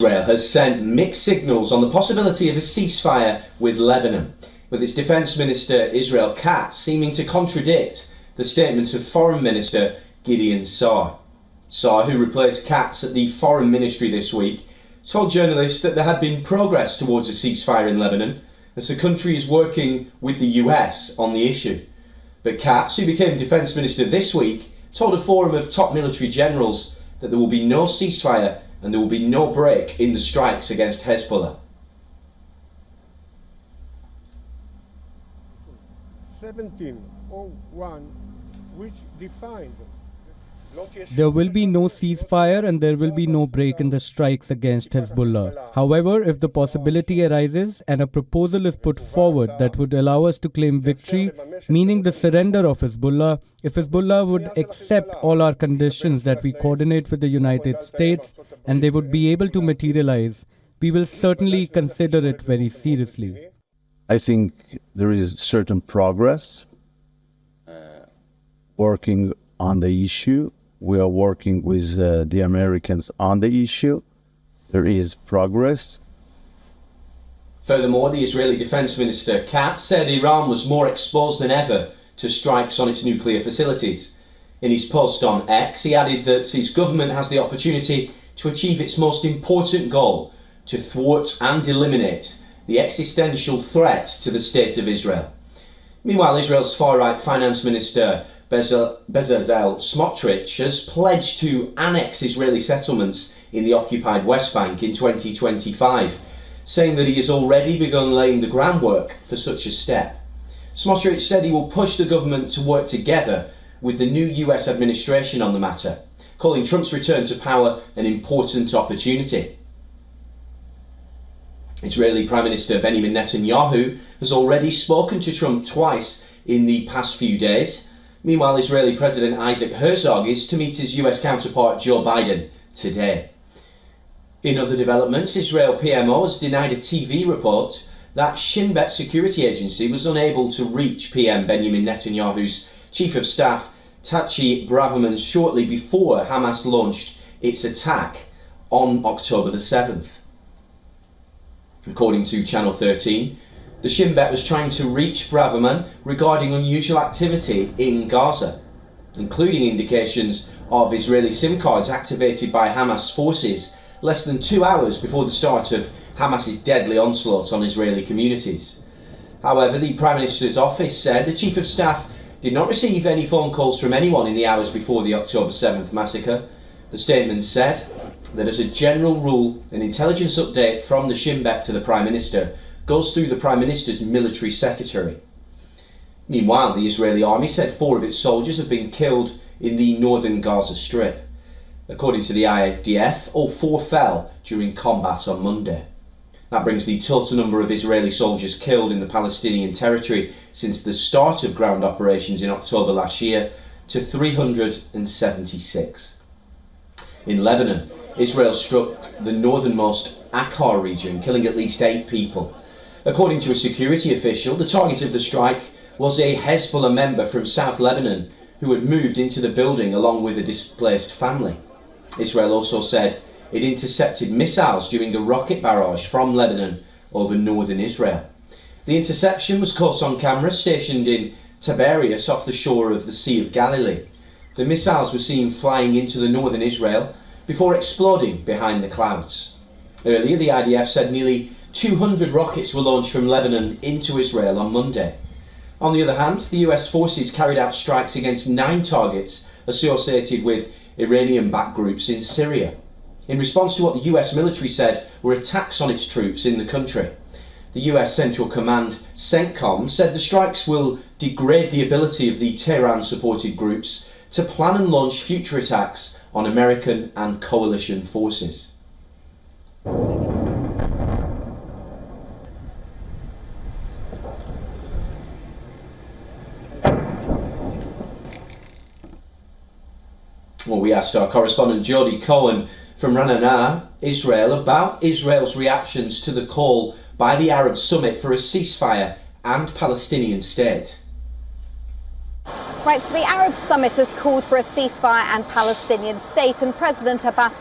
Israel has sent mixed signals on the possibility of a ceasefire with Lebanon, with its Defence Minister Israel Katz seeming to contradict the statement of Foreign Minister Gideon Saar. Saar, who replaced Katz at the Foreign Ministry this week, told journalists that there had been progress towards a ceasefire in Lebanon, as the country is working with the US on the issue. But Katz, who became Defence Minister this week, told a forum of top military generals that there will be no ceasefire and there will be no break in the strikes against Hezbollah. 1701, which defined there will be no ceasefire and there will be no break in the strikes against Hezbollah. However, if the possibility arises and a proposal is put forward that would allow us to claim victory, meaning the surrender of Hezbollah, if Hezbollah would accept all our conditions that we coordinate with the United States and they would be able to materialize, we will certainly consider it very seriously. I think there is certain progress working on the issue. We are working with the Americans on the issue. There is progress. Furthermore, the Israeli Defence Minister Katz said Iran was more exposed than ever to strikes on its nuclear facilities. In his post on X, he added that his government has the opportunity to achieve its most important goal, to thwart and eliminate the existential threat to the State of Israel. Meanwhile, Israel's far-right Finance Minister Bezalel Smotrich has pledged to annex Israeli settlements in the occupied West Bank in 2025, saying that he has already begun laying the groundwork for such a step. Smotrich said he will push the government to work together with the new US administration on the matter, calling Trump's return to power an important opportunity. Israeli Prime Minister Benjamin Netanyahu has already spoken to Trump twice in the past few days. Meanwhile, Israeli President Isaac Herzog is to meet his US counterpart Joe Biden today. In other developments, Israel PMO has denied a TV report that Shin Bet security agency was unable to reach PM Benjamin Netanyahu's chief of staff Tachi Braverman shortly before Hamas launched its attack on October the 7th. According to Channel 13, the Shin Bet was trying to reach Braverman regarding unusual activity in Gaza, including indications of Israeli SIM cards activated by Hamas forces less than 2 hours before the start of Hamas's deadly onslaught on Israeli communities. However, the Prime Minister's office said the Chief of Staff did not receive any phone calls from anyone in the hours before the October 7th massacre. The statement said that as a general rule, an intelligence update from the Shin Bet to the Prime Minister goes through the Prime Minister's military secretary. Meanwhile, the Israeli army said 4 of its soldiers have been killed in the northern Gaza Strip. According to the IDF, all 4 fell during combat on Monday. That brings the total number of Israeli soldiers killed in the Palestinian territory since the start of ground operations in October last year to 376. In Lebanon, Israel struck the northernmost Akkar region, killing at least 8 people. According to a security official, the target of the strike was a Hezbollah member from South Lebanon who had moved into the building along with a displaced family. Israel also said it intercepted missiles during a rocket barrage from Lebanon over northern Israel. The interception was caught on camera stationed in Tiberias off the shore of the Sea of Galilee. The missiles were seen flying into the northern Israel before exploding behind the clouds. Earlier, the IDF said nearly 200 rockets were launched from Lebanon into Israel on Monday. On the other hand, the US forces carried out strikes against 9 targets associated with Iranian-backed groups in Syria, in response to what the US military said were attacks on its troops in the country. The US Central Command, CENTCOM, said the strikes will degrade the ability of the Tehran-supported groups to plan and launch future attacks on American and coalition forces. Well, we asked our correspondent Jody Cohen from Ra'anana, Israel, about Israel's reactions to the call by the Arab Summit for a ceasefire and Palestinian state. Right, so the Arab Summit has called for a ceasefire and Palestinian state, and President Abbas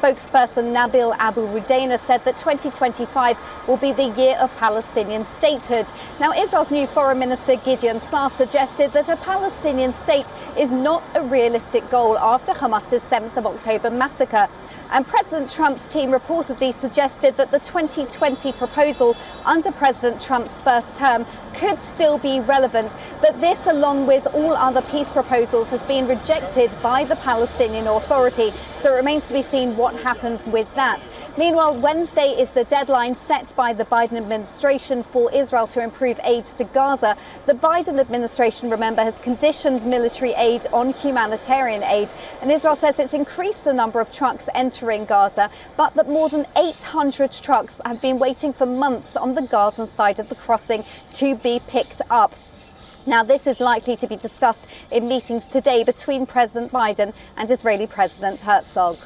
spokesperson Nabil Abu Rudaina said that 2025 will be the year of Palestinian statehood. Now, Israel's new Foreign Minister Gideon Saar suggested that a Palestinian state is not a realistic goal after Hamas's 7th of October massacre. And President Trump's team reportedly suggested that the 2020 proposal under President Trump's first term could still be relevant. But this, along with all other peace proposals, has been rejected by the Palestinian Authority. So it remains to be seen what happens with that. Meanwhile, Wednesday is the deadline set by the Biden administration for Israel to improve aid to Gaza. The Biden administration, remember, has conditioned military aid on humanitarian aid. And Israel says it's increased the number of trucks entering Gaza, but that more than 800 trucks have been waiting for months on the Gazan side of the crossing to be picked up. Now, this is likely to be discussed in meetings today between President Biden and Israeli President Herzog.